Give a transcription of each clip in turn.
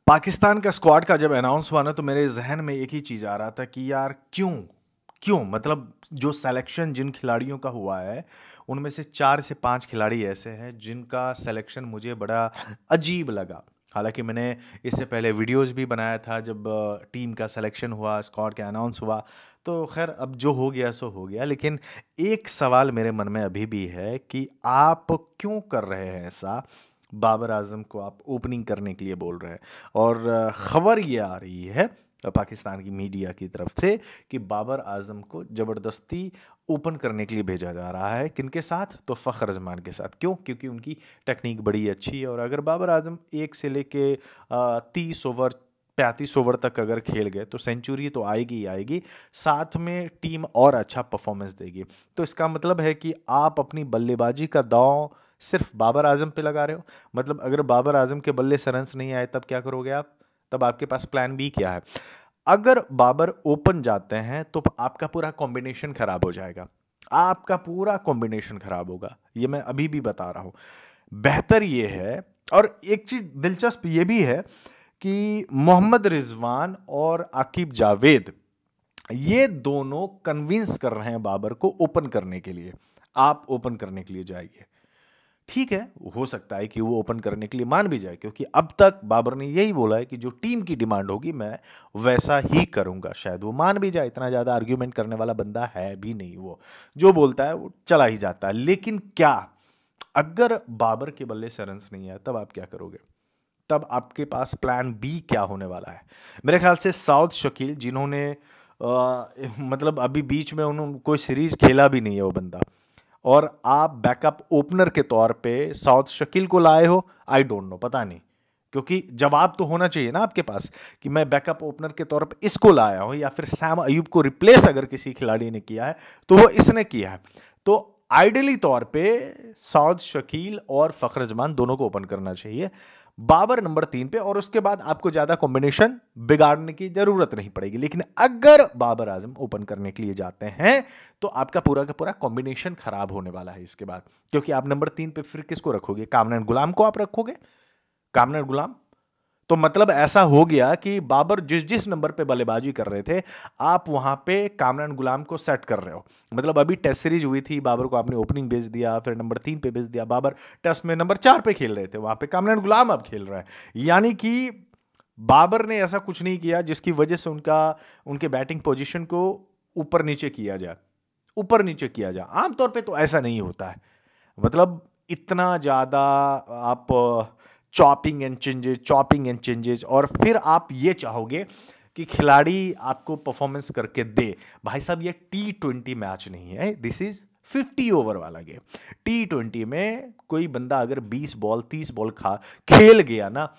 पाकिस्तान का स्क्वाड का जब अनाउंस हुआ ना तो मेरे जहन में एक ही चीज़ आ रहा था कि यार क्यों क्यों मतलब जो सिलेक्शन जिन खिलाड़ियों का हुआ है उनमें से 4 से 5 खिलाड़ी ऐसे हैं जिनका सिलेक्शन मुझे बड़ा अजीब लगा। हालांकि मैंने इससे पहले वीडियोस भी बनाया था जब टीम का सिलेक्शन हुआ, स्क्वाड का अनाउंस हुआ। तो खैर अब जो हो गया सो हो गया, लेकिन एक सवाल मेरे मन में अभी भी है कि आप क्यों कर रहे हैं ऐसा। बाबर आजम को आप ओपनिंग करने के लिए बोल रहे हैं और खबर ये आ रही है पाकिस्तान की मीडिया की तरफ से कि बाबर आजम को ज़बरदस्ती ओपन करने के लिए भेजा जा रहा है। किनके साथ? तो फ़खर जमान के साथ। क्यों? क्योंकि उनकी टेक्निक बड़ी अच्छी है और अगर बाबर आजम 1 से लेके 30 ओवर 35 ओवर तक अगर खेल गए तो सेंचुरी तो आएगी ही आएगी, साथ में टीम और अच्छा परफॉर्मेंस देगी। तो इसका मतलब है कि आप अपनी बल्लेबाजी का दांव सिर्फ बाबर आजम पे लगा रहे हो। मतलब अगर बाबर आजम के बल्ले से रन्स नहीं आए तब क्या करोगे आप? तब आपके पास प्लान बी क्या है? अगर बाबर ओपन जाते हैं तो आपका पूरा कॉम्बिनेशन खराब हो जाएगा, आपका पूरा कॉम्बिनेशन खराब होगा, ये मैं अभी भी बता रहा हूं। बेहतर ये है, और एक चीज दिलचस्प ये भी है कि मोहम्मद रिजवान और आकिब जावेद ये दोनों कन्विंस कर रहे हैं बाबर को ओपन करने के लिए। आप ओपन करने के लिए जाइए, ठीक है, हो सकता है कि वो ओपन करने के लिए मान भी जाए, क्योंकि अब तक बाबर ने यही बोला है कि जो टीम की डिमांड होगी मैं वैसा ही करूंगा। शायद वो मान भी जाए, इतना ज्यादा आर्ग्यूमेंट करने वाला बंदा है भी नहीं, वो जो बोलता है वो चला ही जाता है। लेकिन क्या अगर बाबर के बल्ले से रन्स नहीं आया तब आप क्या करोगे? तब आपके पास प्लान बी क्या होने वाला है? मेरे ख्याल से साउथ शकील, जिन्होंने मतलब अभी बीच में उन्होंने कोई सीरीज खेला भी नहीं है वो बंदा, और आप बैकअप ओपनर के तौर पे साउथ शकील को लाए हो। आई डोंट नो, पता नहीं, क्योंकि जवाब तो होना चाहिए ना आपके पास कि मैं बैकअप ओपनर के तौर पे इसको लाया हूं, या फिर सैम अयूब को रिप्लेस अगर किसी खिलाड़ी ने किया है तो वो इसने किया है। तो आइडियली तौर पे साउथ शकील और फखर जमान दोनों को ओपन करना चाहिए, बाबर नंबर 3 पे, और उसके बाद आपको ज्यादा कॉम्बिनेशन बिगाड़ने की जरूरत नहीं पड़ेगी। लेकिन अगर बाबर आजम ओपन करने के लिए जाते हैं तो आपका पूरा का पूरा कॉम्बिनेशन खराब होने वाला है इसके बाद, क्योंकि आप नंबर 3 पे फिर किसको रखोगे? कामरान गुलाम को आप रखोगे, कामरान गुलाम। तो मतलब ऐसा हो गया कि बाबर जिस जिस नंबर पे बल्लेबाजी कर रहे थे आप वहां पे कामरान गुलाम को सेट कर रहे हो। मतलब अभी टेस्ट सीरीज हुई थी, बाबर को आपने ओपनिंग भेज दिया, फिर नंबर 3 पे भेज दिया, बाबर टेस्ट में नंबर 4 पे खेल रहे थे, वहां पे कामरान गुलाम अब खेल रहा है। यानी कि बाबर ने ऐसा कुछ नहीं किया जिसकी वजह से उनके बैटिंग पोजिशन को ऊपर नीचे किया जाए, ऊपर नीचे किया जाए। आमतौर पर तो ऐसा नहीं होता है। मतलब इतना ज्यादा आप चॉपिंग एंड चेंजेस और फिर आप ये चाहोगे कि खिलाड़ी आपको परफॉर्मेंस करके दे। भाई साहब, ये T20 मैच नहीं है, दिस इज 50 ओवर वाला गेम। T20 में कोई बंदा अगर 20 बॉल 30 बॉल खेल गया ना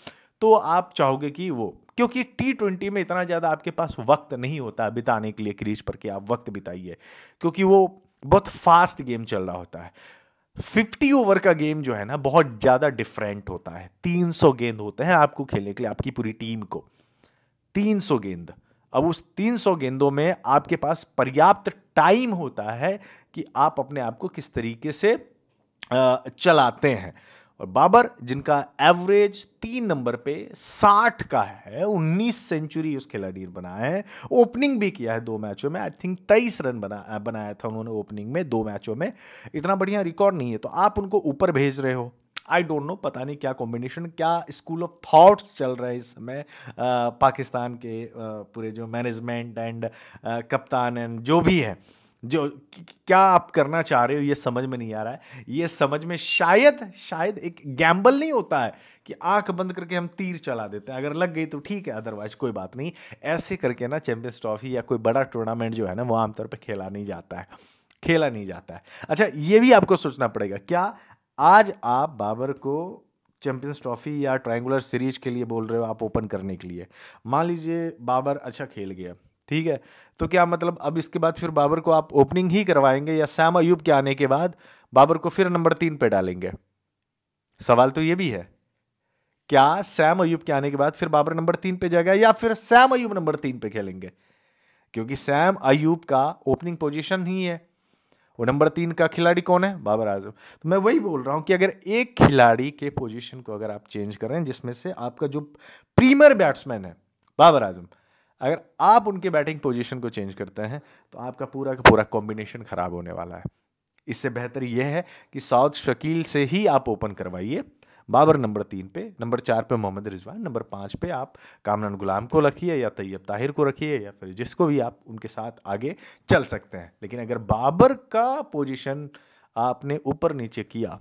तो आप चाहोगे कि वो, क्योंकि T20 में इतना ज्यादा आपके पास वक्त नहीं होता बिताने के लिए क्रीज पर कि आप वक्त बिताइए, क्योंकि वो बहुत फास्ट गेम चल रहा होता है। 50 ओवर का गेम जो है ना बहुत ज्यादा डिफरेंट होता है। 300 गेंद होते हैं आपको खेलने के लिए, आपकी पूरी टीम को 300 गेंद। अब उस 300 गेंदों में आपके पास पर्याप्त टाइम होता है कि आप अपने आप को किस तरीके से चलाते हैं। और बाबर, जिनका एवरेज 3 नंबर पे 60 का है, 19 सेंचुरी उस खिलाड़ी ने बनाया है, ओपनिंग भी किया है 2 मैचों में। आई थिंक 23 रन बनाया था उन्होंने ओपनिंग में 2 मैचों में। इतना बढ़िया रिकॉर्ड नहीं है, तो आप उनको ऊपर भेज रहे हो। आई डोंट नो, पता नहीं क्या कॉम्बिनेशन, क्या स्कूल ऑफ थॉट्स चल रहा है इस समय पाकिस्तान के पूरे जो मैनेजमेंट एंड कप्तान एंड जो भी है, जो क्या आप करना चाह रहे हो ये समझ में नहीं आ रहा है। ये समझ में शायद एक गैम्बल नहीं होता है कि आंख बंद करके हम तीर चला देते हैं, अगर लग गई तो ठीक है, अदरवाइज कोई बात नहीं। ऐसे करके ना चैंपियंस ट्रॉफी या कोई बड़ा टूर्नामेंट जो है ना वो आमतौर पर खेला नहीं जाता है, खेला नहीं जाता है। अच्छा, ये भी आपको सोचना पड़ेगा, क्या आज आप बाबर को चैंपियंस ट्रॉफी या ट्रायंगुलर सीरीज के लिए बोल रहे हो आप ओपन करने के लिए? मान लीजिए बाबर अच्छा खेल गया, ठीक है, तो क्या मतलब अब इसके बाद फिर बाबर को आप ओपनिंग ही करवाएंगे, या सैम अयूब के आने के बाद बाबर को फिर नंबर 3 पे डालेंगे? सवाल तो ये भी है, क्या सैम अयूब के आने के बाद फिर बाबर नंबर 3 पे जाएगा या फिर सैम अयूब नंबर 3 पे खेलेंगे? क्योंकि सैम अयूब का ओपनिंग पोजीशन ही है, वो नंबर 3 का खिलाड़ी कौन है? बाबर आजम। तो मैं वही बोल रहा हूँ कि अगर एक खिलाड़ी के पोजीशन को अगर आप चेंज कर रहे हैं, जिसमें से आपका जो प्रीमियर बैट्समैन है बाबर आजम, अगर आप उनके बैटिंग पोजीशन को चेंज करते हैं तो आपका पूरा का पूरा कॉम्बिनेशन खराब होने वाला है। इससे बेहतर यह है कि साउथ शकील से ही आप ओपन करवाइए, बाबर नंबर 3 पे, नंबर 4 पे मोहम्मद रिजवान, नंबर 5 पे आप कामरान गुलाम को रखिए या तैयब ताहिर को रखिए या फिर जिसको भी आप उनके साथ आगे चल सकते हैं। लेकिन अगर बाबर का पोजीशन आपने ऊपर नीचे किया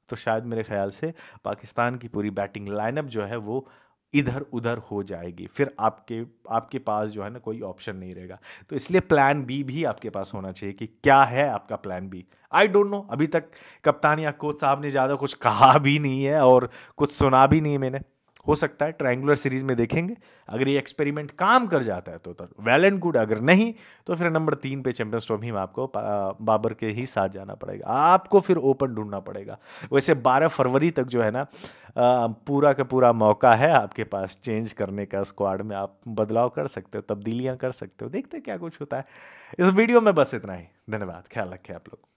तो शायद मेरे ख्याल से पाकिस्तान की पूरी बैटिंग लाइनअप जो है वो इधर उधर हो जाएगी, फिर आपके पास जो है ना कोई ऑप्शन नहीं रहेगा। तो इसलिए प्लान बी भी आपके पास होना चाहिए कि क्या है आपका plan B. I don't know, अभी तक कप्तान या कोच साहब ने ज़्यादा कुछ कहा भी नहीं है और कुछ सुना भी नहीं है मैंने। हो सकता है ट्रायंगुलर सीरीज में देखेंगे, अगर ये एक्सपेरिमेंट काम कर जाता है तो वेल एंड गुड, अगर नहीं तो फिर नंबर 3 पे चैंपियंस ट्रॉफी में आपको बाबर के ही साथ जाना पड़ेगा, आपको फिर ओपन ढूंढना पड़ेगा। वैसे 12 फरवरी तक जो है ना पूरा का पूरा मौका है आपके पास चेंज करने का, स्क्वाड में आप बदलाव कर सकते हो, तब्दीलियां कर सकते हो, देखते हैं क्या कुछ होता है। इस वीडियो में बस इतना ही, धन्यवाद, ख्याल रखें आप लोग।